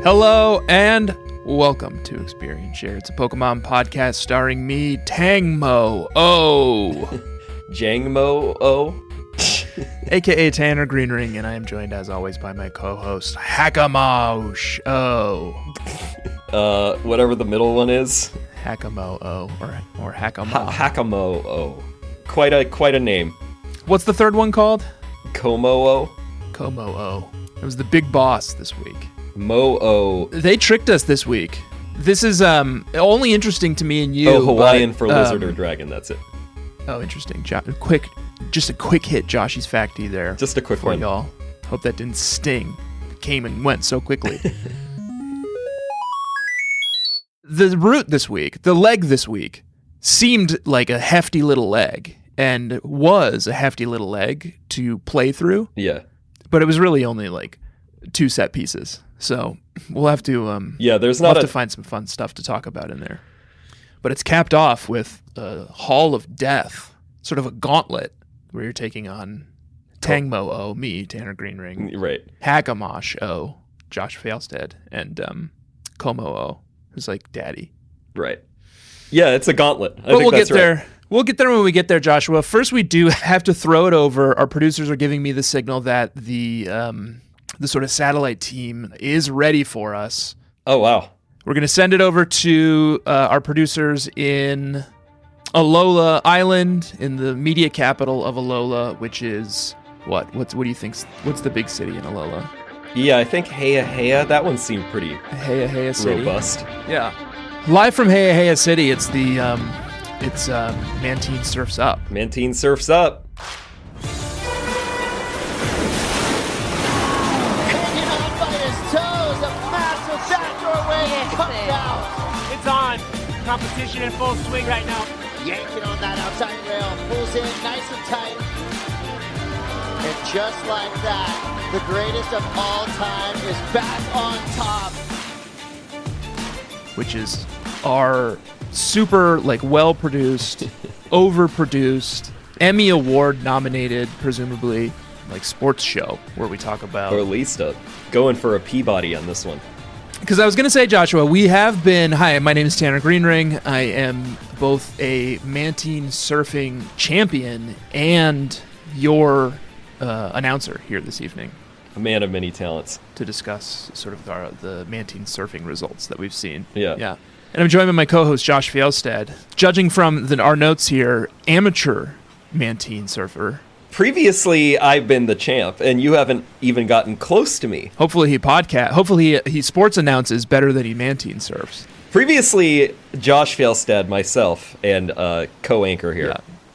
Hello and welcome to Experience Share. It's a Pokemon podcast starring me, Tangmo-o. Jangmo-o? AKA Tanner Greenring, and I am joined as always by my co-host, Hakamosh-o. Whatever the middle one is. Hakamo-o, or Hakamo. Hakamo-o. Quite a name. What's the third one called? Kommo-o? Kommo-o. It was the big boss this week. Mo-o. They tricked us this week. This is only interesting to me and you. Oh, Hawaiian for lizard or dragon, that's it. Oh, interesting. Just a quick hit Joshy's facty there. Just a quick for one. Y'all. Hope that didn't sting. It came and went so quickly. The route this week, the leg this week, seemed like a hefty little leg, and was a hefty little leg to play through. Yeah. But it was really only like 2 set pieces. So we'll have to to find some fun stuff to talk about in there. But it's capped off with a Hall of Death, sort of a gauntlet where you're taking on Tangmo-o, me, Tanner Greenring, right, Hakamosh-o, Josh Failstead, and Kommo-o, who's like daddy. Right. Yeah, it's a gauntlet. But we'll get there. Right. We'll get there when we get there, Joshua. First, we do have to throw it over. Our producers are giving me the signal that the sort of satellite team is ready for us. Oh, wow. We're going to send it over to our producers in Alola Island, in the media capital of Alola, which is what? What do you think? What's the big city in Alola? Yeah, I think Heya. That one seemed pretty Heya City. Robust. Yeah. Live from Heya City, it's the Mantine Surfs Up. Mantine Surfs Up. It's on. Competition in full swing right now. Yanking on that outside rail. Pulls in nice and tight. And just like that, the greatest of all time is back on top. Which is our super, well-produced, overproduced, Emmy Award nominated, presumably, sports show where we talk about... Or at least going for a Peabody on this one. Because I was going to say, Joshua, we have been... Hi, my name is Tanner Greenring. I am both a Mantine surfing champion and your announcer here this evening. A man of many talents. To discuss sort of the Mantine surfing results that we've seen. Yeah. Yeah. And I'm joined by my co-host, Josh Failstead. Judging from our notes here, amateur Mantine surfer. Previously, I've been the champ, and you haven't even gotten close to me. Hopefully he sports announces better than he Mantine surfs. Previously, Josh Failstead, myself, and co-anchor here,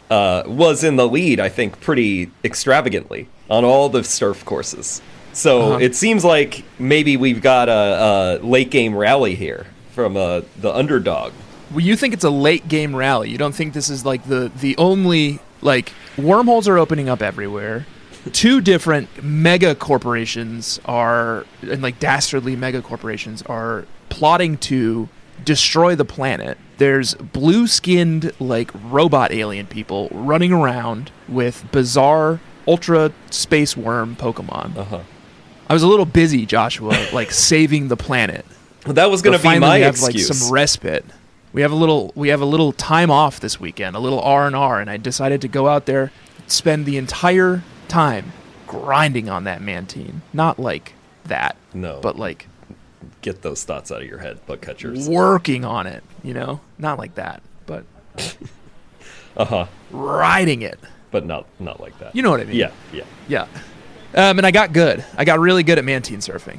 was in the lead, I think, pretty extravagantly on all the surf courses. So it seems like maybe we've got a late game rally here from the underdog. Well, you think it's a late game rally. You don't think this is the only... wormholes are opening up everywhere. 2 different mega corporations dastardly mega corporations are plotting to destroy the planet. There's blue-skinned, robot alien people running around with bizarre ultra space worm Pokemon. Uh-huh. I was a little busy, Joshua, saving the planet. Well, that was going to be my excuse. Some respite. We have a little time off this weekend, a little R&R, and I decided to go out there, spend the entire time grinding on that Mantine. Not like that. No. But get those thoughts out of your head, bug catchers. Working on it, Not like that, but riding it. But not like that. You know what I mean? Yeah. And I got good. I got really good at Mantine surfing.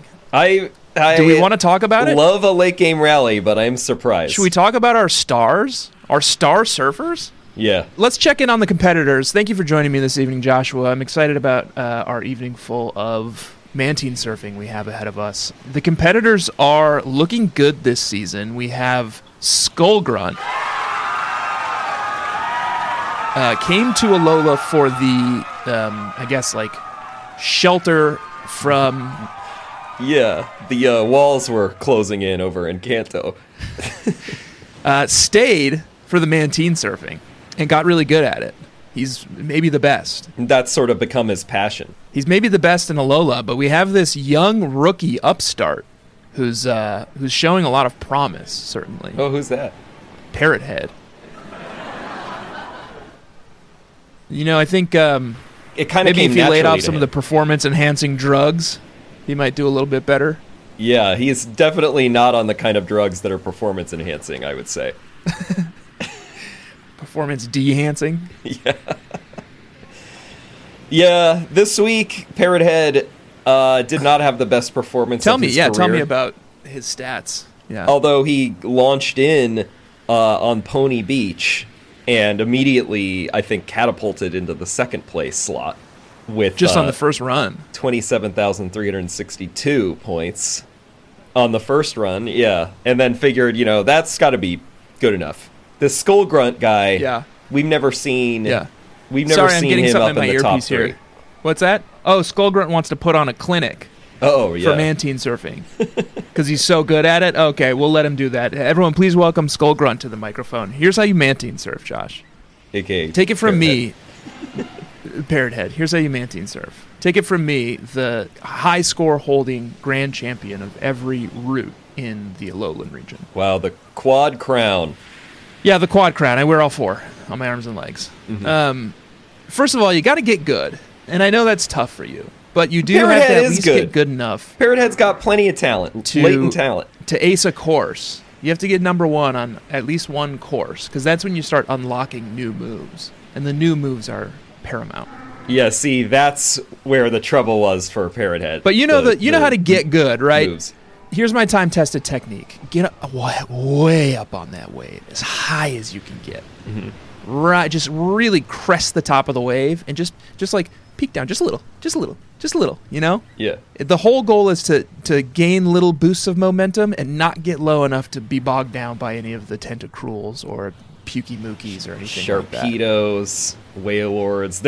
Do we want to talk about it? Love a late game rally, but I'm surprised. Should we talk about our stars? Our star surfers? Yeah. Let's check in on the competitors. Thank you for joining me this evening, Joshua. I'm excited about our evening full of Mantine surfing we have ahead of us. The competitors are looking good this season. We have Grunt. Came to Alola for the, shelter from... Yeah, the walls were closing in over in Kanto. Stayed for the Mantine surfing and got really good at it. He's maybe the best. That's sort of become his passion. He's maybe the best in Alola, but we have this young rookie upstart who's showing a lot of promise, certainly. Oh, who's that? Parrothead. I think it kind of maybe came if he laid naturally off to some of him. the performance-enhancing drugs, he might do a little bit better. Yeah, he is definitely not on the kind of drugs that are performance-enhancing, I would say. Performance-de-hancing? Yeah. Yeah, this week, Parrothead did not have the best performance of his career. Tell me about his stats. Yeah. Although he launched in on Pony Beach and immediately, I think, catapulted into the second place slot with just on the first run. 27,362 points on the first run, yeah. And then figured, that's got to be good enough. This Skull Grunt guy, yeah. we've never seen Yeah. We've never Sorry, seen I'm getting him something up in in my the top earpiece 3. here. What's that? Oh, Skull Grunt wants to put on a clinic. Oh, yeah. For Mantine surfing. Because he's so good at it? Okay, we'll let him do that. Everyone, please welcome Skull Grunt to the microphone. Here's how you Mantine surf, Josh. AKA Take it from Parrothead. me, Parrothead. Here's how you Mantine surf. Take it from me, the high score holding grand champion of every route in the Alolan region. Wow, the quad crown. Yeah, the quad crown. I wear all 4 on my arms and legs. Mm-hmm. First of all, you got to get good. And I know that's tough for you. But you do Parrothead have to at is least good. get good enough. Parrothead's got plenty of talent, latent talent. To ace a course. You have to get number 1 on at least one course. Because that's when you start unlocking new moves. And the new moves are paramount. Yeah, see, that's where the trouble was for Parrothead. But you know how to get good, right? Moves. Here's my time-tested technique. Get up, way up on that wave, as high as you can get. Mm-hmm. Right, just really crest the top of the wave, and just like peek down, just a little. Yeah. The whole goal is to gain little boosts of momentum and not get low enough to be bogged down by any of the tentacruels or pukey mookies or anything like that. Sharpedos, Wailords.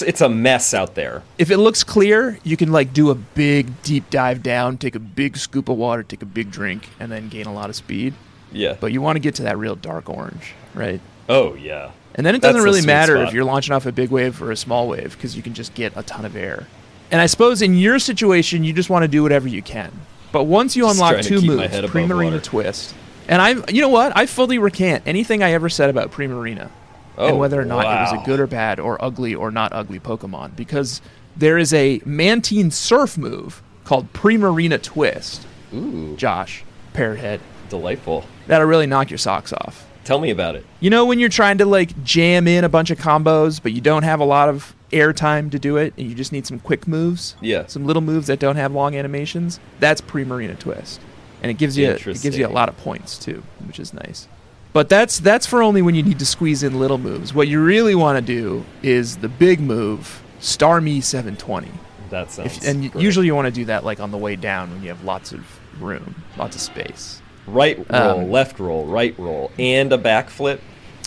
It's a mess out there. If it looks clear, you can do a big deep dive down, take a big scoop of water, take a big drink, and then gain a lot of speed. Yeah. But you want to get to that real dark orange, right? Oh, yeah. And then it That's doesn't the really sweet matter spot. if you're launching off a big wave or a small wave because you can just get a ton of air. And I suppose in your situation, you just want to do whatever you can. But once you Just unlock trying to 2 keep my moves, head above Primarina water. Twist, and you know what? I fully recant anything I ever said about Primarina and whether or not it was a good or bad or ugly or not ugly Pokemon, because there is a Mantine surf move called Primarina Twist. Ooh. Josh, Parrothead, Delightful. that'll really knock your socks off. Tell me about it. You know when you're trying to jam in a bunch of combos, but you don't have a lot of air time to do it, and you just need some quick moves? Yeah. Some little moves that don't have long animations? That's Primarina Twist. And it gives you a lot of points too, which is nice. But that's for only when you need to squeeze in little moves. What you really want to do is the big move, Star Me 720. That sounds great. Usually you want to do that on the way down when you have lots of room, lots of space. Right roll, left roll, right roll, and a backflip.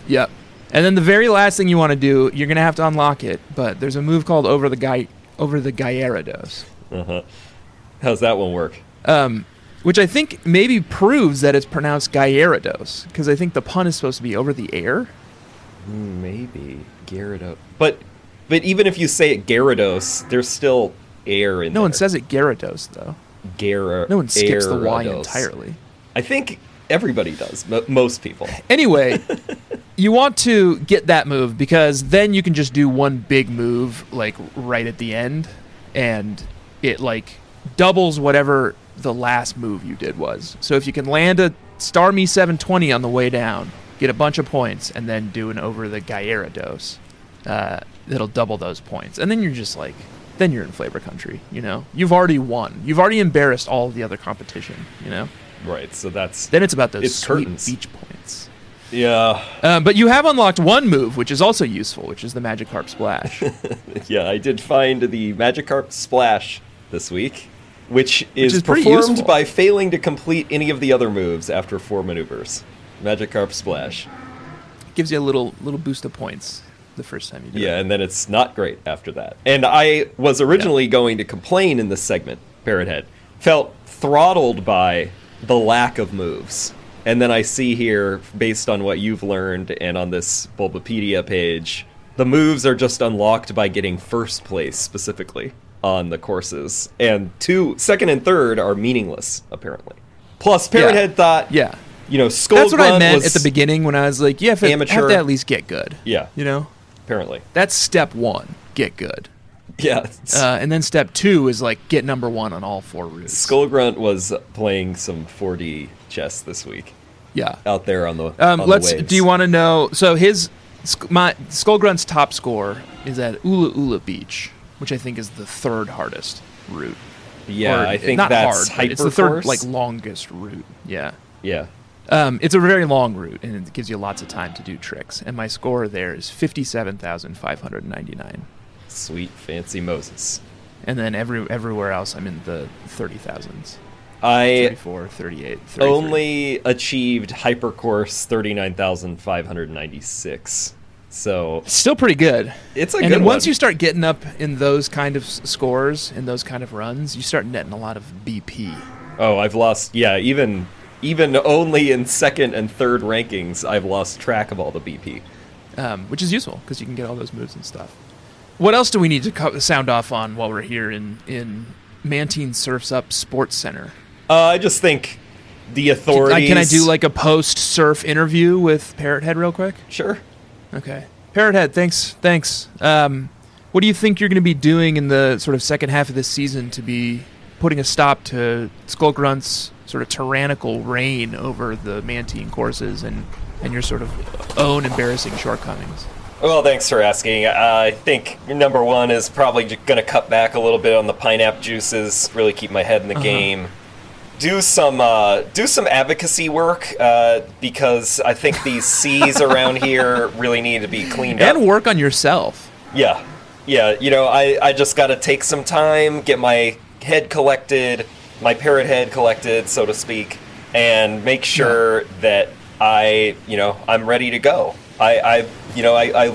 Yep. And then the very last thing you want to do, you're going to have to unlock it, but there's a move called Over the Gyarados. Uh-huh. How's that one work? Which I think maybe proves that it's pronounced Gyarados, because I think the pun is supposed to be over the air. Maybe. Gyarados. But even if you say it Gyarados, there's still air in there. No one says it Gyarados, though. No one skips the Y entirely. I think everybody does. Most people. Anyway, you want to get that move because then you can just do one big move right at the end, and it doubles whatever the last move you did was. So if you can land a Star Me 720 on the way down, get a bunch of points, and then do an Over the Gyarados, it'll double those points. And then you're just then you're in flavor country, You've already won. You've already embarrassed all of the other competition, Right, so Then it's about those sweet curtains. beach points. Yeah. But you have unlocked one move, which is also useful, which is the Magikarp Splash. Yeah, I did find the Magikarp Splash this week, which is pretty performed useful. by failing to complete any of the other moves after 4 maneuvers. Magikarp Splash. It gives you a little boost of points the first time you do it. Yeah, and then it's not great after that. And I was originally going to complain in this segment, Parrothead. Felt throttled by the lack of moves. And then I see here, based on what you've learned and on this Bulbapedia page, the moves are just unlocked by getting first place specifically. on the courses, and second and third are meaningless, apparently. Plus, Parrothead thought, Skull That's what Grunt I meant was at the beginning when I was like, have amateur. to at least get good. Yeah. Apparently. That's step 1, get good. Yeah. And then step 2 is like get number 1 on all 4 routes. Skull Grunt was playing some 4D chess this week. Yeah. Out there on the the waves. Do you want to know? So my Skull Grunt's top score is at Ula Ula Beach, which I think is the 3rd hardest route. Yeah, I think not that's hard, it's the 3rd longest route. Yeah. Yeah. It's a very long route, and it gives you lots of time to do tricks. And my score there is 57,599. Sweet fancy Moses. And then everywhere else, I'm in the 30,000s. 34, 38, 33. Only achieved hypercourse 39,596. So still pretty good. It's a and good then one. Once you start getting up in those kind of scores, in those kind of runs, you start netting a lot of BP. Oh, I've lost. Yeah, even only in second and third rankings, I've lost track of all the BP. Which is useful because you can get all those moves and stuff. What else do we need to sound off on while we're here in Mantine Surfs Up Sports Center? I just think the authorities... Can I do like a post-surf interview with Parrothead real quick? Sure. Okay. Parrothead, thanks. What do you think you're going to be doing in the sort of second half of this season to be putting a stop to Skull Grunt's sort of tyrannical reign over the Mantine courses and your sort of own embarrassing shortcomings? Well, thanks for asking. I think number 1 is probably going to cut back a little bit on the pineapple juices, really keep my head in the game. Do some advocacy work because I think these seas around here really need to be cleaned up. And work on yourself. Yeah. I just got to take some time, get my head collected, my parrot head collected, so to speak, and make sure that I'm ready to go. I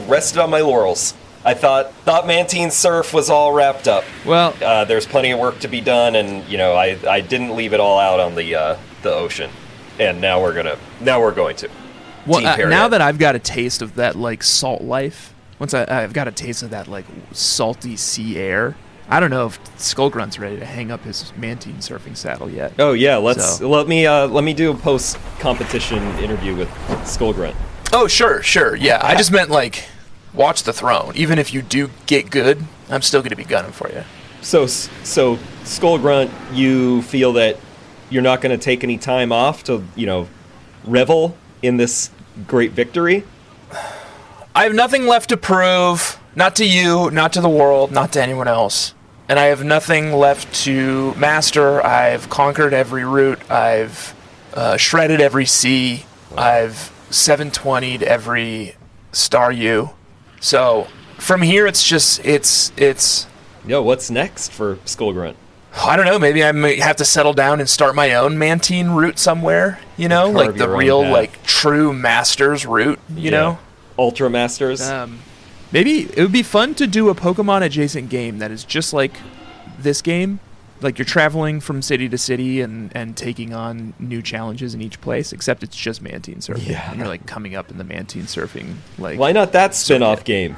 rested on my laurels. I thought Mantine Surf was all wrapped up. Well, there's plenty of work to be done, and I didn't leave it all out on the ocean, and now we're going to. Well, now that I've got a taste of that like salt life, once I've got a taste of that like salty sea air, I don't know if Skull Grunt's ready to hang up his Mantine surfing saddle yet. Oh yeah, let me do a post competition interview with Skull Grunt. Oh sure, yeah. I just meant like. Watch the throne. Even if you do get good, I'm still going to be gunning for you. So Skull Grunt, you feel that you're not going to take any time off to, revel in this great victory? I have nothing left to prove, not to you, not to the world, not to anyone else. And I have nothing left to master. I've conquered every route. I've shredded every sea. I've 720'd every star U. So from here, it's Yo, what's next for Skull Grunt? I don't know. Maybe I may have to settle down and start my own Mantine route somewhere. Like the real, like true Masters route. You know, Ultra Masters. Maybe it would be fun to do a Pokemon adjacent game that is just like this game. Like you're traveling from city to city and taking on new challenges in each place, except it's just Mantine surfing. Yeah. And you're like coming up in the Mantine surfing. Like, why not that spin-off game?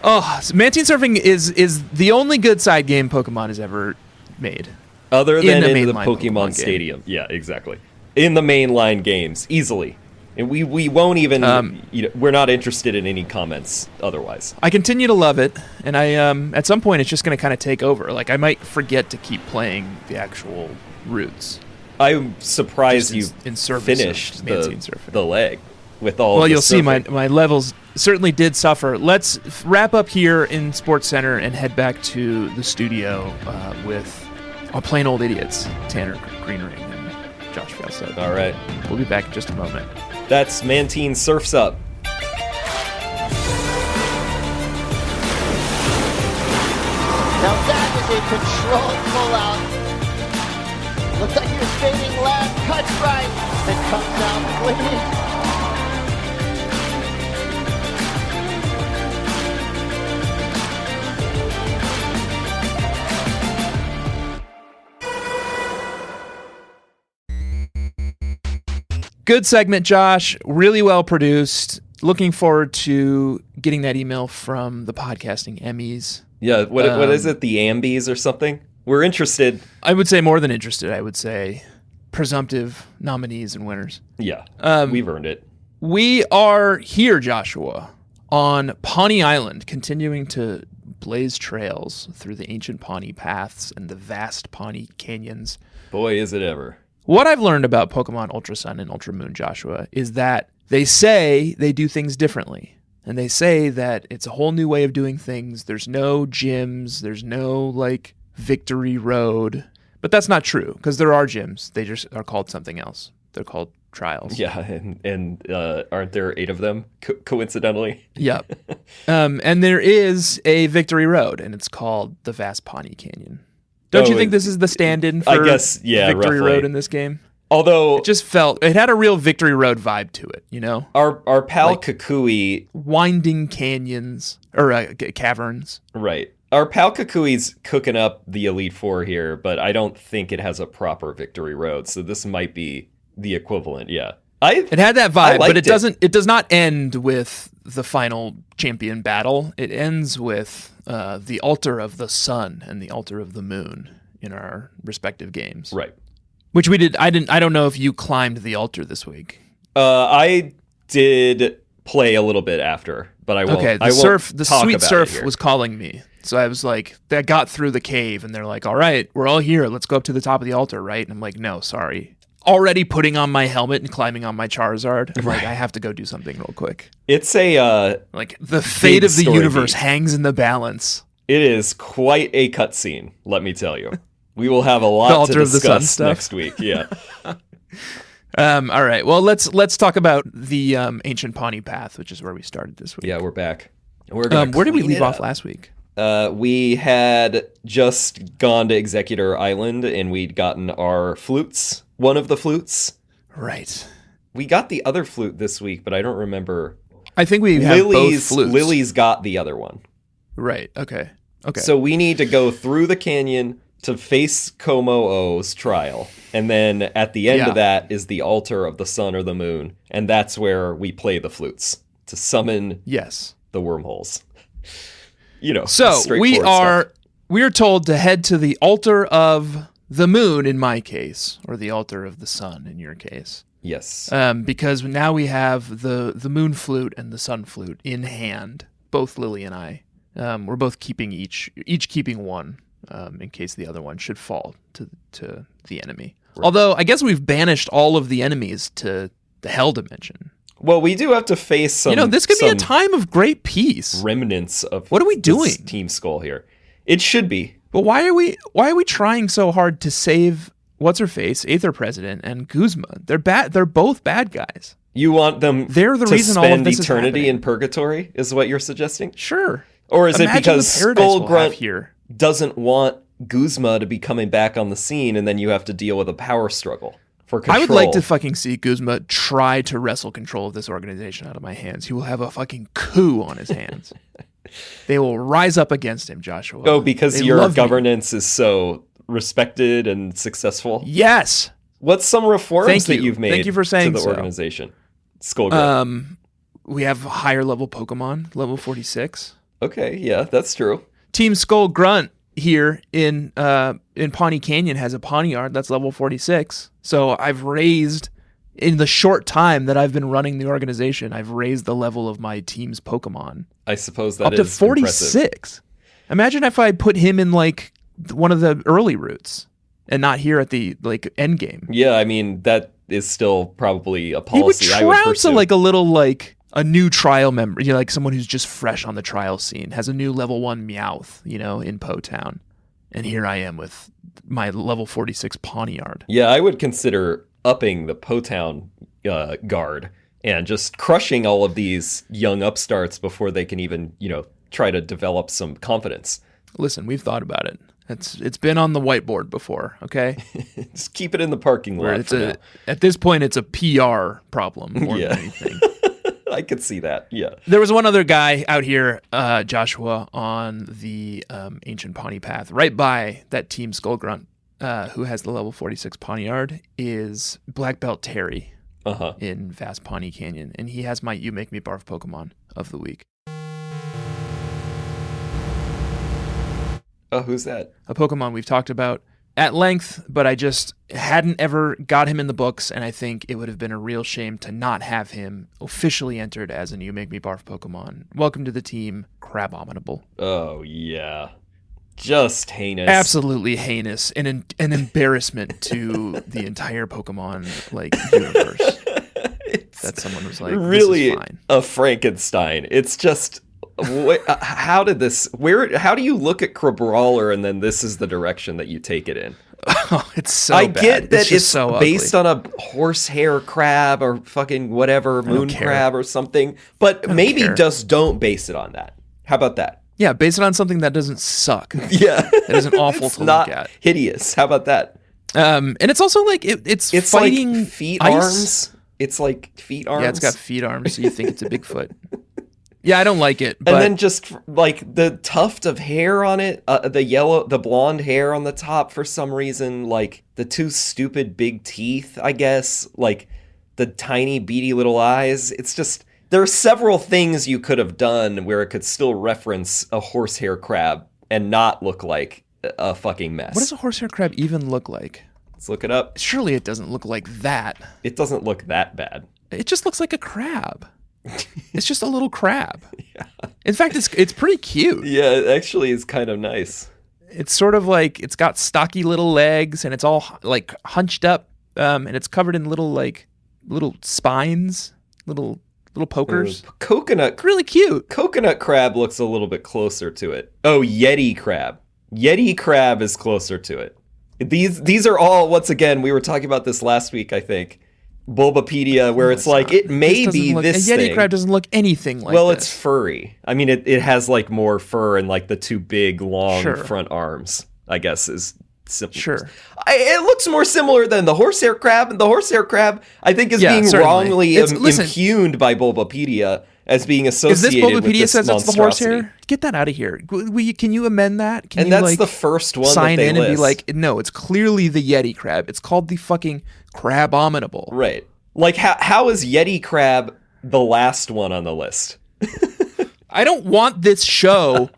Oh, Mantine surfing is the only good side game Pokemon has ever made. Other than in the Pokemon Pokemon Stadium. Yeah, exactly. In the mainline games, easily. And we won't even, we're not interested in any comments otherwise. I continue to love it, and I at some point it's just going to kind of take over. Like, I might forget to keep playing the actual routes. I'm surprised you finished the leg with all Well, the you'll see surfing. my levels certainly did suffer. Let's wrap up here in Sports Center and head back to the studio with our plain old idiots, Tanner Greenring and Josh Fjellstead. All right. We'll be back in just a moment. That's Mantine Surfs Up. Now that is a controlled pullout. Looks like he was fading left, cuts right, and comes out clean. Good segment, Josh. Really well produced. Looking forward to getting that email from the podcasting Emmys Yeah, what is it? The Emmys or something? We're interested. I would say more than interested. I would say presumptive nominees and winners. Yeah, we've earned it. We are here, Joshua, on Poni Island, continuing to blaze trails through the ancient Poni paths and the vast Poni canyons. Boy, is it ever. What I've learned about Pokemon Ultra Sun and Ultra Moon, Joshua, is that they say they do things differently. And they say that it's a whole new way of doing things. There's no gyms. There's no, like, victory road. But that's not true, because there are gyms. They just are called something else. They're called trials. Yeah, and aren't there 8 of them, coincidentally? Yep. And there is a victory road, and it's called the Vast Poni Canyon. Don't you think this is the stand-in for Victory roughly. Road in this game? Although It had a real Victory Road vibe to it, you know? our pal Like Kukui, winding canyons, or caverns. right? Our pal Kukui's cooking up the Elite Four here, but I don't think it has a proper Victory Road, so this might be the equivalent. Yeah, It had that vibe, but liked it. It does not end with the final champion battle. It ends with the altar of the sun and the altar of the moon in our respective games. Right. Which we did. I don't know if you climbed the altar this week. I did play a little bit after, but I won't. Okay, I won't the talk sweet about surf it here. was calling me. So I was like, I got through the cave, and they're like, all right, we're all here. Let's go up to the top of the altar, right? And I'm like, no, sorry. Already putting on my helmet and climbing on my Charizard. I'm like, I have to go do something real quick. It's a Like, the fate of the story universe beat. hangs in the balance. It is quite a cutscene, let me tell you. We will have a The lot to Altar of the Sun discuss stuff. next week. Yeah. All right. Well, let's talk about the ancient Poni path, which is where we started this week. Yeah, we're back. We're gonna where did we clean leave it off up. last week? We had just gone to Executor Island, and we'd gotten our flutes. One of the flutes. Right. We got the other flute this week, but I don't remember. I think we have both flutes. Lily's got the other one. Right. Okay. So we need to go through the canyon to face Kommo-o's trial. And then at the end Yeah. of that is the altar of the sun or the moon. And that's where we play the flutes to summon Yes. the wormholes. You know, So straightforward we are told to head to the altar of the moon in my case, or the altar of the sun in your case. Yes. Because now we have the moon flute and the sun flute in hand. Both Lily and I. We're both keeping each keeping one, in case the other one should fall to the enemy. Right. Although I guess we've banished all of the enemies to the Hell Dimension. Well, we do have to face some. This could be a time of great peace. Remnants of what are we doing? Team Skull here. It should be. But why are we trying so hard to save what's her face, Aether President, and Guzma? They're bad. They're both bad guys. You want them? They're the to reason spend all of this eternity is in purgatory. Is what you're suggesting? Sure. Or is Imagine it because the paradise Skull we'll Grunt have here. doesn't want Guzma to be coming back on the scene, and then you have to deal with a power struggle for control? I would like to fucking see Guzma try to wrestle control of this organization out of my hands. He will have a fucking coup on his hands. They will rise up against him, Joshua. Oh, because They your love me. governance is so respected and successful? Yes. What's some reforms Thank that you. you've made Thank you for saying to the so. organization? Skull Grunt. We have higher level Pokemon, level 46. Okay, yeah, that's true. Team Skull Grunt here in Pawnee Canyon has a Pawniard that's level 46. So I've raised, in the short time that I've been running the organization, I've raised the level of my team's Pokemon. I suppose that up is to 46. impressive. Imagine if I put him in like one of the early routes and not here at the like end game. Yeah, I mean, that is still probably a He would policy I would trounce pursue. like a little like a new trial member, like someone who's just fresh on the trial scene, has a new level 1 Meowth, in Po Town. And here I am with my level 46 Pawniard. Yeah, I would consider upping the Potown guard and just crushing all of these young upstarts before they can even, try to develop some confidence. Listen, we've thought about it. It's been on the whiteboard before, okay? Just keep it in the parking Where lot. at this point, it's a PR problem more Yeah. than anything. I could see that, yeah. There was one other guy out here, Joshua, on the ancient Pawnee path, right by that Team Skull Grunt, who has the level 46 Pawniard, is Black Belt Terry in Vast Pawnee Canyon. And he has my You Make Me Barf Pokemon of the week. Oh, who's that? A Pokemon we've talked about at length, but I just hadn't ever got him in the books, and I think it would have been a real shame to not have him officially entered as an You Make Me Barf Pokemon. Welcome to the team, Crabominable. Oh, yeah. Just heinous. Absolutely heinous, and an embarrassment to the entire Pokemon universe. That someone was like, really this is fine. A Frankenstein. It's just... how did this... How do you look at Crabrawler and then this is the direction that you take it in? Oh, it's so I bad. get that it's so based on a horsehair crab or fucking whatever, moon crab or something, but maybe just don't base it on that. How about that? Yeah, base it on something that doesn't suck. Yeah. That isn't awful to look at. Hideous. How about that? And it's also like, it's fighting like feet ice. Arms. It's like feet arms. Yeah, it's got feet arms, so you think it's a Bigfoot. Yeah, I don't like it. But... And then just like the tuft of hair on it, the blonde hair on the top for some reason, like the two stupid big teeth, I guess, like the tiny beady little eyes. It's just, there are several things you could have done where it could still reference a horsehair crab and not look like a fucking mess. What does a horsehair crab even look like? Let's look it up. Surely it doesn't look like that. It doesn't look that bad. It just looks like a crab. It's just a little crab. Yeah. In fact, it's pretty cute. Yeah, it actually is kind of nice. It's sort of like, it's got stocky little legs and it's all like hunched up, and it's covered in little spines, little pokers. Coconut. It's really cute. Coconut crab looks a little bit closer to it. Oh, Yeti crab. Yeti crab is closer to it. These are all, once again, we were talking about this last week, I think. Bulbapedia, where it's like, it may be this thing. A Yeti thing. crab doesn't look anything like well, this. it's furry. I mean, it has like more fur and like the two big, long front arms, I guess, is simple. Sure. It looks more similar than the horsehair crab. And the horsehair crab, I think, is being certainly. wrongly impugned by Bulbapedia as being associated with this monstrosity. Is this Bulbapedia says it's the horsehair? Get that out of here. Can you amend that? Can and you, that's the first one sign that they in list. And be like, no, it's clearly the Yeti crab. It's called the fucking Crabominable. Right. Like, how is Yeti crab the last one on the list? I don't want this show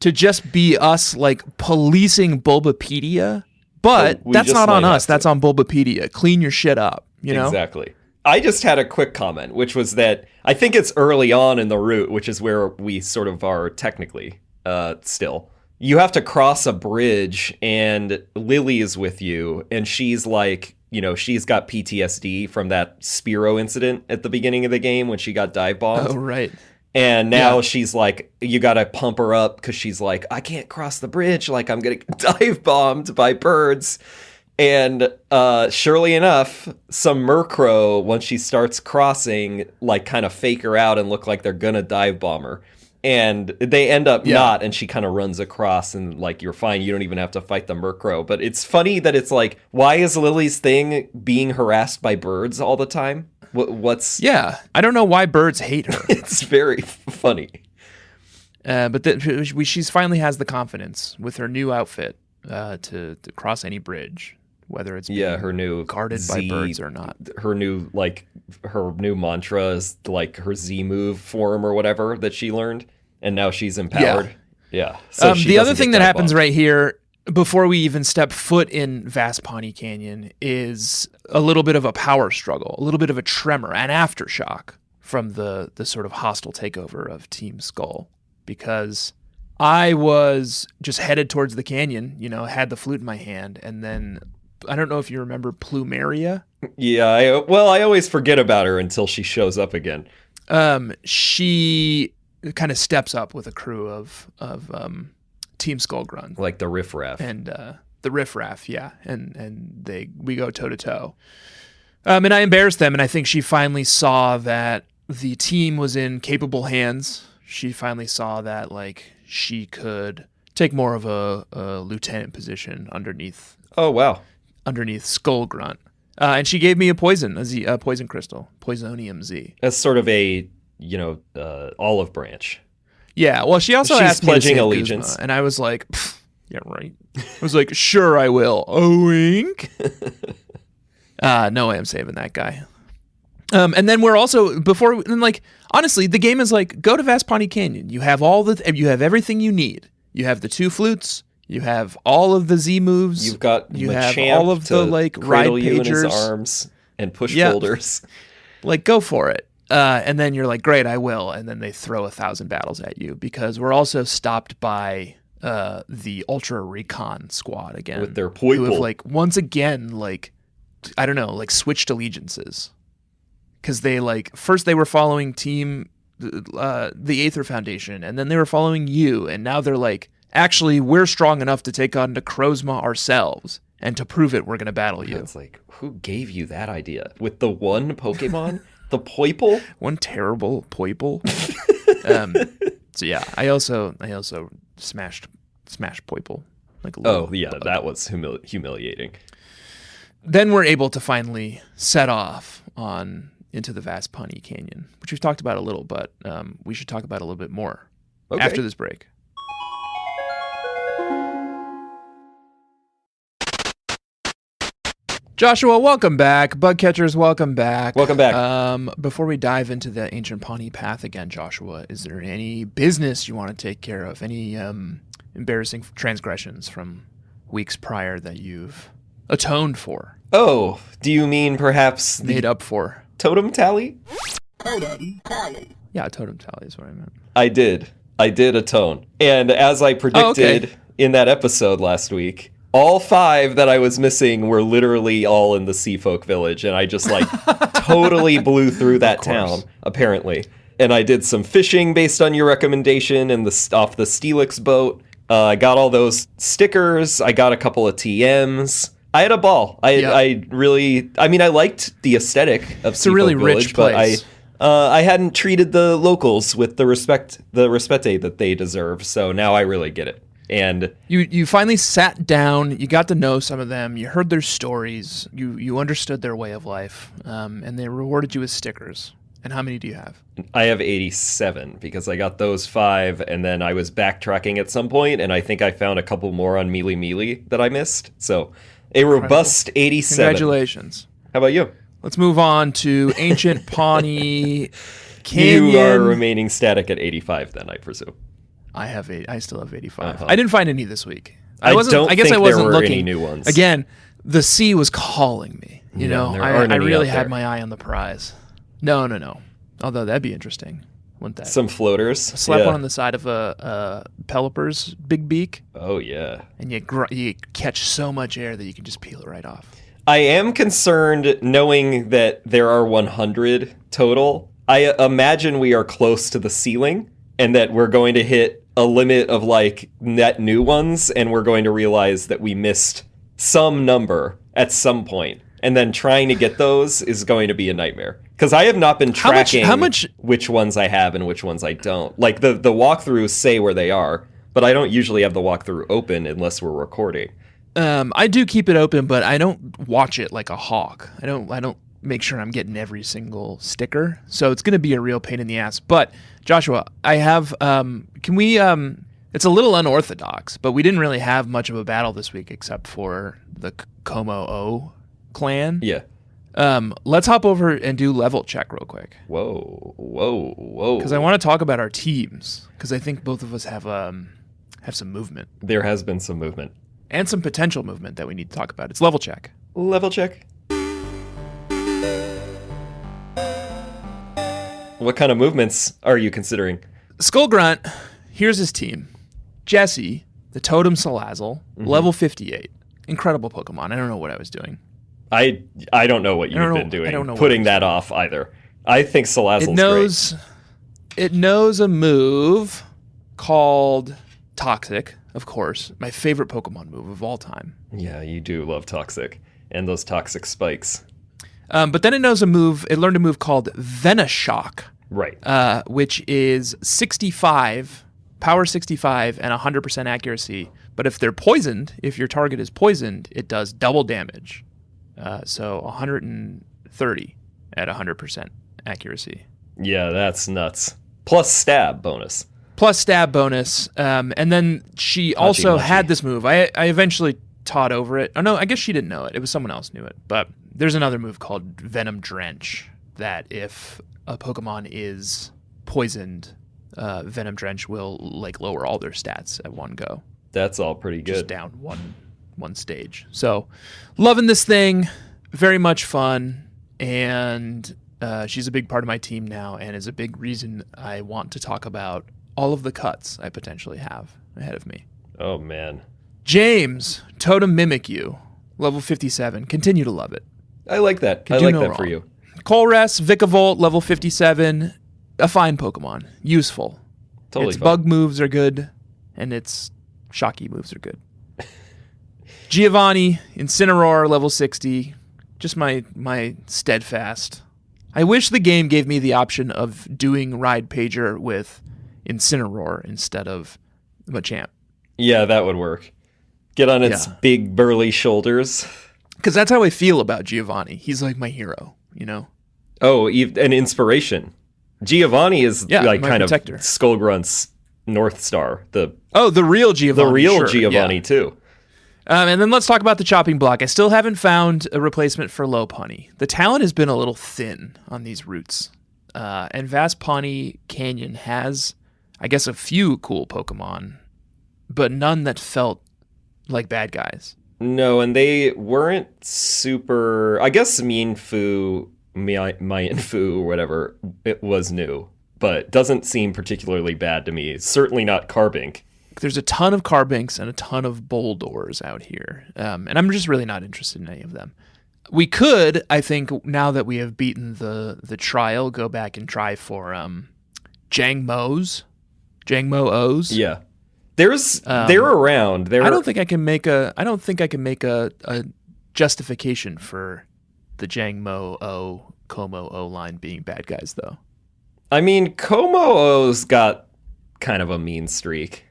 to just be us, like, policing Bulbapedia, but that's not on us. That's on Bulbapedia. Clean your shit up, you know? Exactly. I just had a quick comment, which was that I think it's early on in the route, which is where we sort of are technically still. You have to cross a bridge, and Lily is with you, and she's like... You know, she's got PTSD from that Spearow incident at the beginning of the game when she got dive bombed. Oh, right. And now she's like, you got to pump her up because she's like, I can't cross the bridge. Like, I'm going to get dive bombed by birds. And surely enough, some Murkrow, once she starts crossing, like kind of fake her out and look like they're going to dive bomb her. And they end up not, and she kind of runs across, and like, you're fine. You don't even have to fight the Murkrow. But it's funny that it's like, why is Lily's thing being harassed by birds all the time? What's... Yeah, I don't know why birds hate her. It's very funny. But she's finally has the confidence with her new outfit to cross any bridge, whether it's being her new guarded by birds or not. Her new mantra is like her Z move form or whatever that she learned, and now she's empowered. Yeah. So the other thing that happens right here before we even step foot in vast Pawnee Canyon is a little bit of a power struggle, a little bit of a tremor, an aftershock from the sort of hostile takeover of Team Skull, because I was just headed towards the canyon, had the flute in my hand, and then I don't know if you remember Plumeria. Yeah, I always forget about her until she shows up again. She kind of steps up with a crew of Team Skull Grunt, like the riffraff, and the riffraff, yeah, and we go toe to toe. And I embarrassed them, and I think she finally saw that the team was in capable hands. She finally saw that like she could take more of a lieutenant position underneath. Oh wow! Underneath Skull Grunt. And she gave me a poison crystal, Poisonium Z. As sort of a, olive branch. Yeah, well, she also asked me pledging to allegiance. Guzma, and I was like, yeah, right. I was like, sure, I will. Oh, wink. No way I'm saving that guy. And then we're also, honestly, the game is like, go to Vast Pawnee Canyon. You have everything you need. You have the 2 flutes. You have all of the Z moves. You've got you Machamp have all of the like ride cradle you in his pagers. arms and push Yep. boulders. Like, go for it. And then you're like, great, I will. And then they throw 1,000 battles at you because we're also stopped by the Ultra Recon squad again. With their who have, Poiple. like, once again, like, I don't know, like, switched allegiances. Because they, like, first they were following Team, the Aether Foundation, and then they were following you. And now they're like, actually, we're strong enough to take on Necrozma ourselves. And to prove it, we're going to battle you. It's like, who gave you that idea? With the one Pokemon? The Poiple? One terrible Poiple. So yeah, I also smashed Poiple. Like a little bug. That was humiliating. Then we're able to finally set off on into the vast Poni Canyon, which we've talked about a little, but we should talk about a little bit more after this break. Joshua, welcome back. Bug catchers, welcome back. Welcome back. Before we dive into the ancient Pawnee path again, Joshua, is there any business you want to take care of? Any embarrassing transgressions from weeks prior that you've atoned for? Oh, do you mean perhaps the Made up for? totem tally? Yeah, totem tally is what I meant. I did atone. And as I predicted in that episode last week, all 5 that I was missing were literally all in the Seafolk village, and I just like totally blew through that town, apparently. And I did some fishing based on your recommendation and off the Steelix boat. I got all those stickers. I got a couple of TMs. I had a ball. I liked the aesthetic of It's a really Seafolk rich Village, but place. I hadn't treated the locals with the respect that they deserve. So now I really get it. And You finally sat down, you got to know some of them, you heard their stories, you understood their way of life, and they rewarded you with stickers. And how many do you have? I have 87 because I got those 5, and then I was backtracking at some point, and I think I found a couple more on Mealy Mealy that I missed. So a robust 87. Congratulations. How about you? Let's move on to ancient Pawnee Canyon. You are remaining static at 85 then, I presume. I still have 85. Uh-huh. I didn't find any this week. I don't I guess think I wasn't there were looking. any new ones. Again, the sea was calling me. You know, there I aren't any really out had there. my eye on the prize. No. Although that'd be interesting, wouldn't that? Some floaters. Slap one on the side of a Pelipper's big beak, Oh, yeah. and you catch so much air that you can just peel it right off. I am concerned knowing that there are 100 total. I imagine we are close to the ceiling and that we're going to hit a limit of like net new ones, and we're going to realize that we missed some number at some point. And then trying to get those is going to be a nightmare. Because I have not been tracking how much which ones I have and which ones I don't. Like the walkthroughs say where they are, but I don't usually have the walkthrough open unless we're recording. I do keep it open, but I don't watch it like a hawk. I don't make sure I'm getting every single sticker. So it's going to be a real pain in the ass. But Joshua, I have can we it's a little unorthodox, but we didn't really have much of a battle this week except for the Kommo-o clan. Yeah. Let's hop over and do level check real quick. Whoa. Because I want to talk about our teams, because I think both of us have some movement. There has been some movement. And some potential movement that we need to talk about. It's level check. Level check. What kind of movements are you considering? Skull Grunt, here's his team. Jesse, the Totem Salazzle, level 58. Incredible Pokemon. I don't know what I was doing. I don't know what you've been doing. I don't know putting that off either. I think Salazzle's great. It knows a move called Toxic, of course. My favorite Pokemon move of all time. Yeah, you do love Toxic and those toxic spikes. But then it knows it learned a move called Venoshock. Right. Which is 65, power 65, and 100% accuracy. But if they're poisoned, if your target is poisoned, it does double damage. So 130 at 100% accuracy. Yeah, that's nuts. Plus stab bonus. And then she also had this move. I eventually taught over it. Oh, no, I guess she didn't know it. It was someone else knew it. But there's another move called Venom Drench that if a Pokemon is poisoned, Venom Drench will like lower all their stats at one go. That's all pretty good. Just down one stage. So, loving this thing. Very much fun. And she's a big part of my team now and is a big reason I want to talk about all of the cuts I potentially have ahead of me. Oh, man. James, Totem Mimikyu, level 57. Continue to love it. I like that. Could I do like no that wrong. for you. Colress, Vikavolt, level 57. A fine Pokemon. Useful. Totally Its fine. bug moves are good, and its shocky moves are good. Giovanni, Incineroar, level 60. Just my steadfast. I wish the game gave me the option of doing Ride Pager with Incineroar instead of Machamp. Yeah, that would work. Get on its big burly shoulders. Because that's how I feel about Giovanni. He's like my hero, you know? Oh, an inspiration. Giovanni is like my kind protector. of Skullgrunt's North Star. The real Giovanni. The real sure, Giovanni, too. And then let's talk about the chopping block. I still haven't found a replacement for Lopunny. The talent has been a little thin on these routes. And Vast Pawnee Canyon has, I guess, a few cool Pokemon, but none that felt like bad guys. No, and they weren't super... I guess Mienfoo, or whatever, it was new, but doesn't seem particularly bad to me. Certainly not Carbink. There's a ton of Carbinks and a ton of Boldors out here, and I'm just really not interested in any of them. We could, I think, now that we have beaten the trial, go back and try for Jangmo-O's. Yeah, they're around. I don't think I can make a justification for the Jangmo-O Kommo-o line being bad guys, though. I mean, Kommo-o's got kind of a mean streak.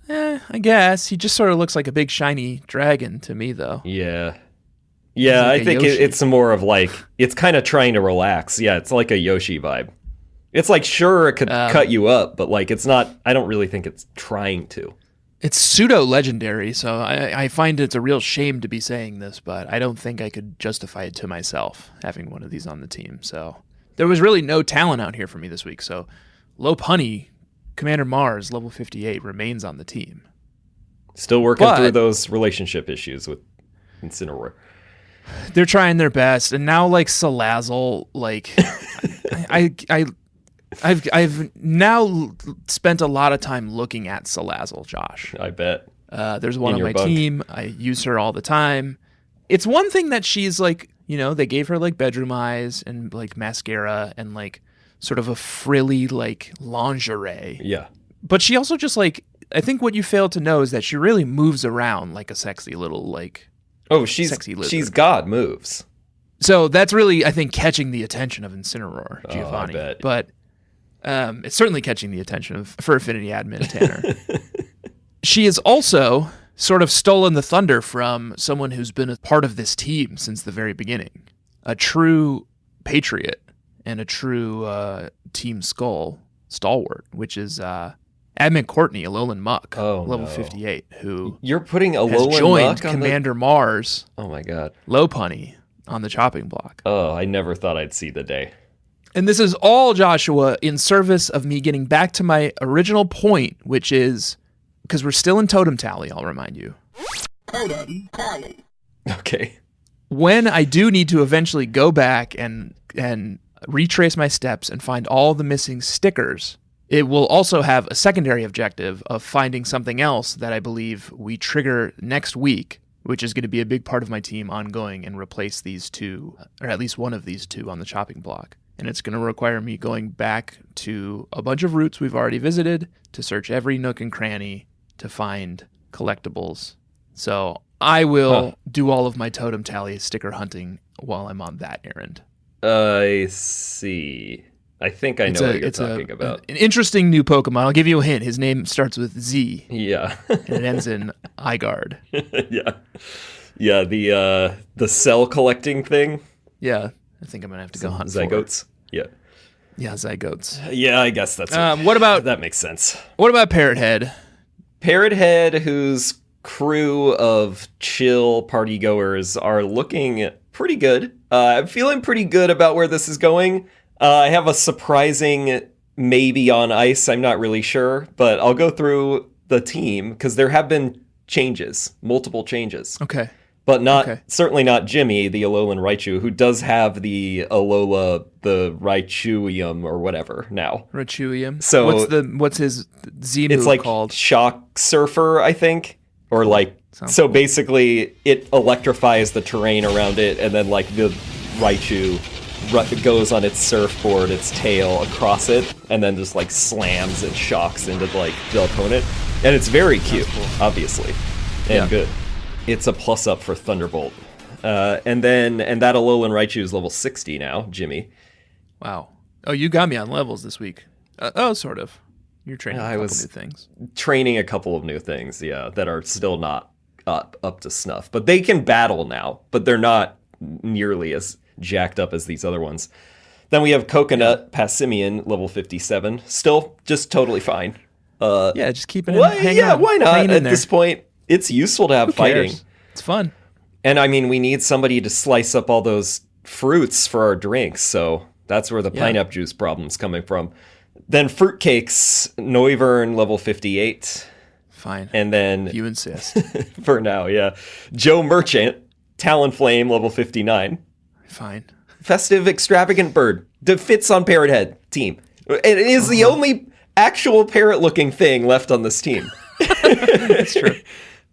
I guess. He just sort of looks like a big shiny dragon to me, though. Yeah. Yeah, I think it's more of like, it's kind of trying to relax. Yeah, it's like a Yoshi vibe. It's like, sure, it could cut you up, but like, it's not, I don't really think it's trying to. It's pseudo-legendary, so I find it's a real shame to be saying this, but I don't think I could justify it to myself, having one of these on the team. So there was really no talent out here for me this week, so Lopunny, Commander Mars, level 58, remains on the team. Still working through those relationship issues with Incineroar. They're trying their best, and now like Salazzle, like I've now spent a lot of time looking at Salazzle, Josh. I bet. There's one on my team. I use her all the time. It's one thing that she's like, you know, they gave her like bedroom eyes and like mascara and like sort of a frilly like lingerie. Yeah. But she also just like, I think what you failed to know is that she really moves around like a sexy little like sexy lizard. She's got moves. So that's really, I think, catching the attention of Incineroar, Giovanni. I bet. But it's certainly catching the attention of Fur Affinity admin Tanner. She has also sort of stolen the thunder from someone who's been a part of this team since the very beginning. A true patriot and a true Team Skull stalwart, which is Admin Courtney, Alolan Muck, level 58, who you're putting has Alolan joined Muck on Commander Mars. Oh my god. Lopunny on the chopping block. Oh, I never thought I'd see the day. And this is all, Joshua, in service of me getting back to my original point, which is, because we're still in Totem Tally, I'll remind you. Totem Tally. Okay. When I do need to eventually go back and retrace my steps and find all the missing stickers, it will also have a secondary objective of finding something else that I believe we trigger next week, which is going to be a big part of my team ongoing and replace these two, or at least one of these two on the chopping block. And it's going to require me going back to a bunch of routes we've already visited to search every nook and cranny to find collectibles. So I will do all of my Totem Tally sticker hunting while I'm on that errand. I see. I think I know what you're talking about. An interesting new Pokemon. I'll give you a hint. His name starts with Z. Yeah. And it ends in iGuard. Yeah. Yeah, the cell collecting thing. Yeah. I think I'm going to have to go hunt Zygotes. Yeah. Yeah, Zygotes. Yeah, I guess that's that makes sense. What about Parrothead? Parrothead, whose crew of chill party goers are looking pretty good. I'm feeling pretty good about where this is going. I have a surprising maybe on ice. I'm not really sure, but I'll go through the team because there have been multiple changes. Okay. But certainly not Jimmy, the Alolan Raichu, who does have the Alola, the Raichuium or whatever now. Raichuium. So what's his Z move it's like called? Shock Surfer, I think, or like Sounds so. cool. Basically, it electrifies the terrain around it, and then like the Raichu goes on its surfboard, its tail across it, and then just like slams and shocks into like the opponent, and it's very cute, obviously, and good. It's a plus up for Thunderbolt. And that Alolan Raichu is level 60 now, Jimmy. Wow. Oh, you got me on levels this week. Sort of. You're training a couple new things. Training a couple of new things, that are still not up to snuff. But they can battle now, but they're not nearly as jacked up as these other ones. Then we have Coconut Passimian, level 57. Still just totally fine. Just keeping it hanging on. Why not? Hanging in At there. this point, it's useful to have fighting. It's fun. And I mean, we need somebody to slice up all those fruits for our drinks, so that's where the pineapple juice problem's coming from. Then fruitcakes, Noivern, level 58. Fine. And then, If you insist. for now, Joe Merchant, Talonflame, level 59. Fine. Festive Extravagant Bird, fits on Parrothead team. It is the only actual parrot-looking thing left on this team. That's true.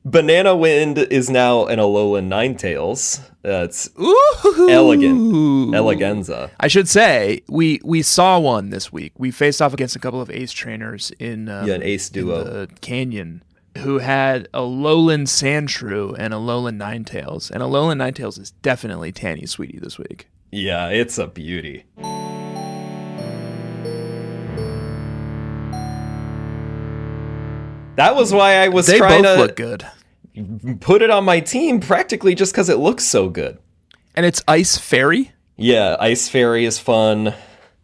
Banana Wind is now an Alolan Ninetales. It's Ooh. Eleganza. I should say, we saw one this week. We faced off against a couple of ace trainers in An ace duo. in the canyon who had a Alolan Sandshrew and a Alolan Ninetales. And Alolan Ninetales is definitely Tanny Sweetie this week. Yeah, it's a beauty. That was why I was They trying both to look good. put it on my team practically just because it looks so good. And it's Ice Fairy? Yeah, Ice Fairy is fun.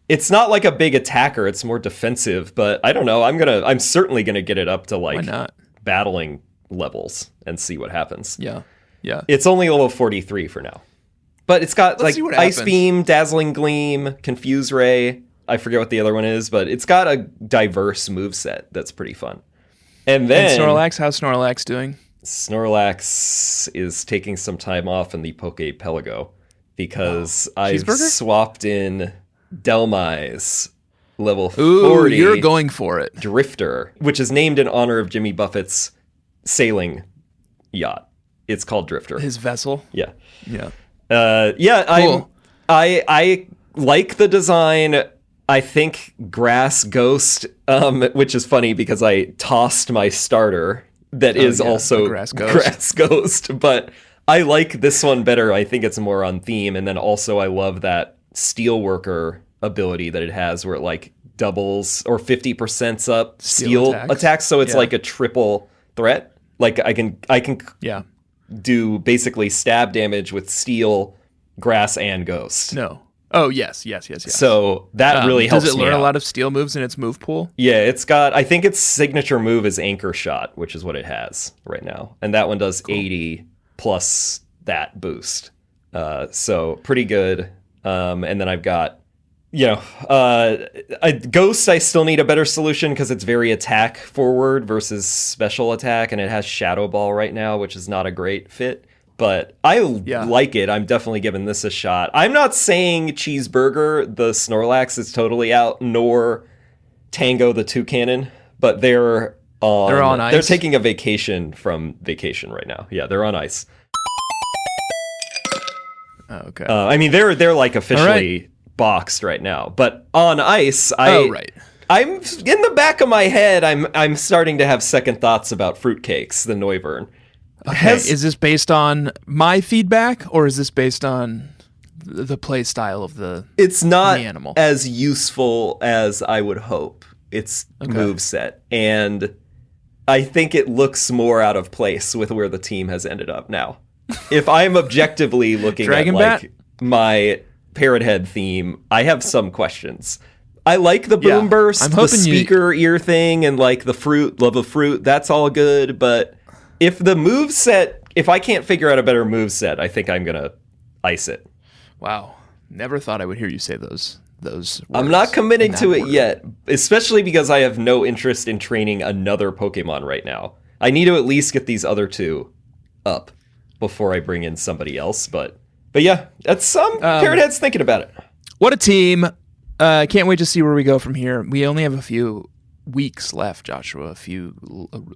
It's not like a big attacker, it's more defensive, but I don't know. I'm certainly gonna get it up to Why like not? battling levels and see what happens. Yeah. Yeah. It's only level 43 for now. But it's got Let's see what like Ice happens. Beam, Dazzling Gleam, Confuse Ray. I forget what the other one is, but it's got a diverse moveset that's pretty fun. And then And Snorlax, how's Snorlax doing? Snorlax is taking some time off in the Poképelago because I've Cheeseburger? swapped in Delmise level Ooh, 40 you're going for it. Drifter, which is named in honor of Jimmy Buffett's sailing yacht. It's called Drifter. His vessel. Yeah. Yeah. Cool. Cool. I like the design. I think Grass Ghost, which is funny because I tossed my starter that is also a Grass Ghost. Grass Ghost, but I like this one better. I think it's more on theme, and then also I love that Steelworker ability that it has where it like doubles or 50% up steel attacks, so it's like a triple threat. Like I can do basically stab damage with steel, grass, and ghost. No. Oh, yes. So that really helps me Does it learn out. a lot of steel moves in its move pool? Yeah, it's got, I think its signature move is Anchor Shot, which is what it has right now. And that one does 80 plus that boost. So pretty good. And then I've got, a Ghost, I still need a better solution because it's very attack forward versus special attack, and it has Shadow Ball right now, which is not a great fit. But I like it. I'm definitely giving this a shot. I'm not saying Cheeseburger, the Snorlax, is totally out, nor Tango, the Toucanon, but they're on ice. They're taking a vacation from vacation right now. Yeah, they're on ice. Oh, okay. I mean, they're like officially boxed right now, but on ice, I'm in the back of my head. I'm starting to have second thoughts about fruitcakes, the Noivern. Okay. Is this based on my feedback, or is this based on the play style of the It's not the animal? as useful as I would hope. It's moveset, and I think it looks more out of place with where the team has ended up now. If I'm objectively looking at like my Parrothead theme, I have some questions. I like the boom burst, the speaker ear thing, and like the fruit, love of fruit. That's all good, but if the moveset, if I can't figure out a better moveset, I think I'm gonna ice it. Wow. Never thought I would hear you say those those words. I'm not committing in that to it order. yet, especially because I have no interest in training another Pokemon right now. I need to at least get these other two up before I bring in somebody else. But yeah, that's some Parrothead's thinking about it. What a team. Can't wait to see where we go from here. We only have a few weeks left, Joshua, a few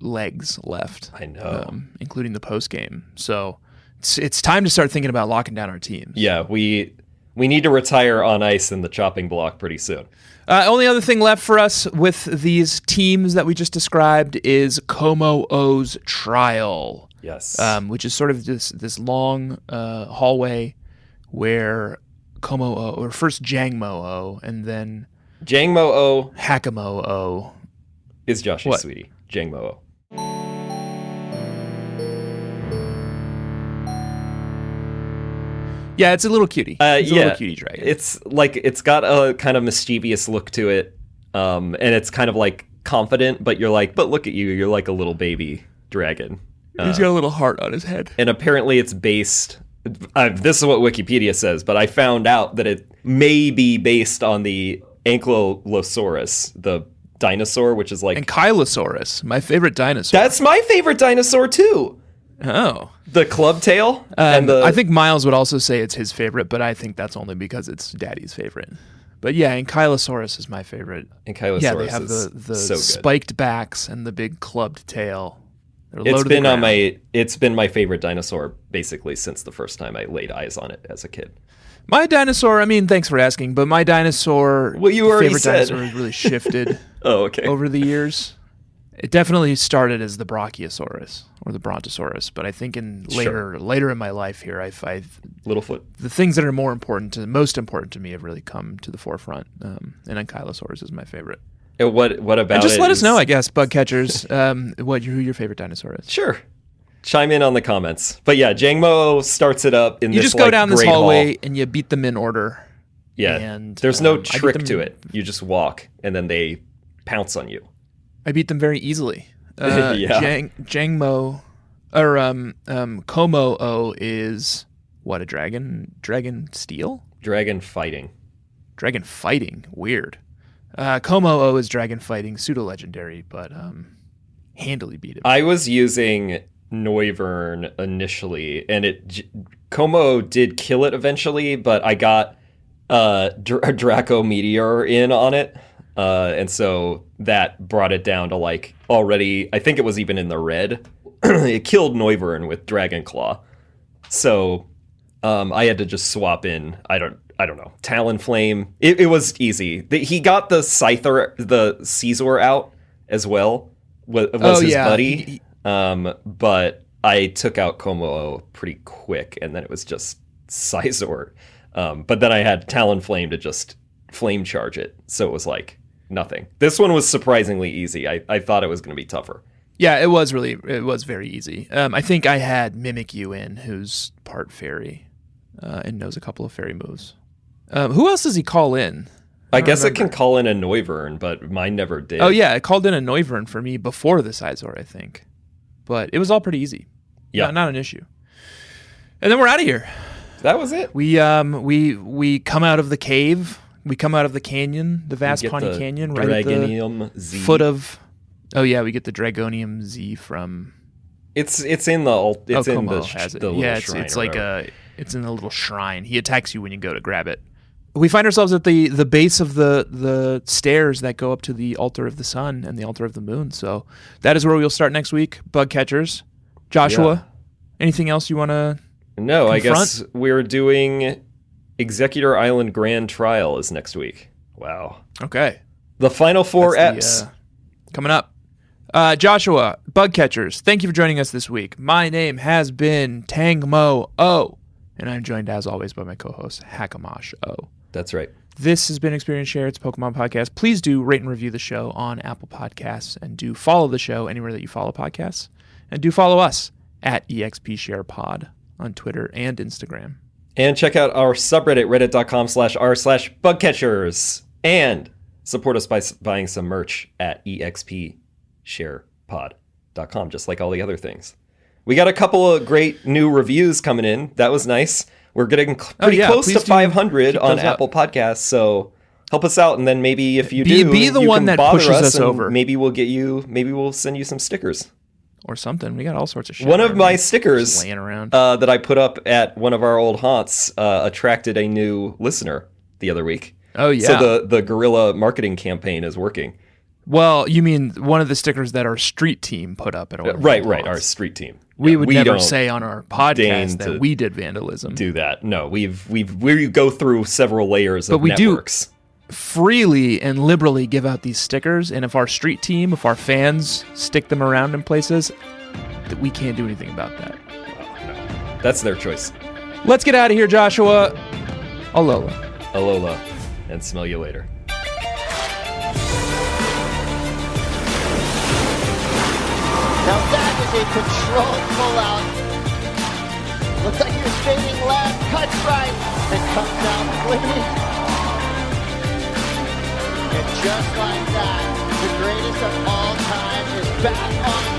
legs left. I know. Including the post game. So it's time to start thinking about locking down our teams. Yeah, we need to retire on ice in the chopping block pretty soon. Only other thing left for us with these teams that we just described is Kommo-o's trial. Yes. Which is sort of this long hallway where Kommo-o, or first Jangmo-o, and then Jangmo-o Hakamo-o. is Josh's What? sweetie. Jangmo-o. Yeah, it's a little cutie. It's a yeah, little cutie dragon. It's got a kind of mischievous look to it, and it's kind of like confident, but you're like, but look at you, you're like a little baby dragon. He's got a little heart on his head. And apparently it's based, this is what Wikipedia says, but I found out that it may be based on the Ankylosaurus, the dinosaur, which is like... Ankylosaurus, my favorite dinosaur. That's my favorite dinosaur too! Oh. The club tail? And the... I think Miles would also say it's his favorite, but I think that's only because it's Daddy's favorite. But yeah, Ankylosaurus is my favorite. Ankylosaurus yeah, they have the so spiked backs and the big clubbed tail. It's been my favorite dinosaur basically since the first time I laid eyes on it as a kid. My dinosaur, I mean, thanks for asking, but my dinosaur, well, you already favorite said. dinosaur has really shifted Oh, okay. over the years. It definitely started as the Brachiosaurus or the Brontosaurus, but I think later in my life here, I've Littlefoot. the things that are most important to me have really come to the forefront. And Ankylosaurus is my favorite. And what about and just it let us is- know, I guess, bug catchers, who your favorite dinosaur is. Sure. Chime in on the comments. But yeah, Jangmo starts it up in You this just go like, down this great hall. hall. And you beat them in order. Yeah. And there's no I beat trick them- to it. You just walk and then they pounce on you. I beat them very easily. Yeah. Jangmo or Kommo-o is what, a dragon? Dragon steel? Dragon fighting. Dragon fighting. Weird. Kommo-o is dragon fighting, pseudo legendary, but handily beat it. I was using Noivern initially, and Kommo did kill it eventually, but I got a Draco Meteor in on it, and so that brought it down to like already. I think it was even in the red. It killed Noivern with Dragon Claw, so I had to just swap in. I don't know. Talonflame. It was easy. He got the Scyther, the Caesar out as well. Was his buddy. But I took out Kommo-o pretty quick, and then it was just Scizor. But then I had Talonflame to just flame charge it, so it was like nothing. This one was surprisingly easy. I thought it was going to be tougher. Yeah, it was very easy. I think I had Mimikyu in, who's part fairy, and knows a couple of fairy moves. Who else does he call in? I guess it can call in a Noivern, but mine never did. Oh yeah, it called in a Noivern for me before the Scizor, I think. But it was all pretty easy. Yeah, not an issue. And then we're out of here. That was it. We come out of the cave. We come out of the canyon, the vast Pawnee Canyon, right at the Z. foot of. Oh yeah, we get the Dragonium Z from. It's in the Kommo has it. The yeah, shrine it's or like whatever. it's in a little shrine. He attacks you when you go to grab it. We find ourselves at the base of the stairs that go up to the altar of the sun and the altar of the moon. So that is where we'll start next week. Bug catchers, Joshua. Anything else you want to? No, confront? I guess we're doing Executor Island Grand Trial is next week. Wow. Okay. The final four That's Eps. Coming up. Joshua, bug catchers, thank you for joining us this week. My name has been Tangmo-o, and I'm joined as always by my co-host Hakamash-o. That's right. This has been Experience Share. It's Pokemon Podcast. Please do rate and review the show on Apple Podcasts, and do follow the show anywhere that you follow podcasts, and do follow us at EXPSharePod on Twitter and Instagram. And check out our subreddit, reddit.com/r/bugcatchers. And support us by buying some merch at EXPSharePod.com, just like all the other things. We got a couple of great new reviews coming in. That was nice. We're getting pretty close to 500 on Apple Podcasts, so Help us out, and then maybe if you Be the you one can that bother pushes us and over. Maybe we'll send you some stickers. Or something. We got all sorts of shit. One of my just stickers laying around. that I put up at one of our old haunts attracted a new listener the other week. Oh, yeah. So the guerrilla marketing campaign is working. Well, you mean one of the stickers that our street team put up at our Right, our street team. We would never don't say on our podcast that we did vandalism. Do that. No, we go through several layers of we networks. Freely and liberally give out these stickers, and if our street team, if our fans stick them around in places, that we can't do anything about that. No, that's their choice. Let's get out of here, Joshua. Alola. Alola, and smell you later. Now that is a controlled pullout. Looks like he was fading left, cuts right, and comes out swinging. And just like that, the greatest of all time is back on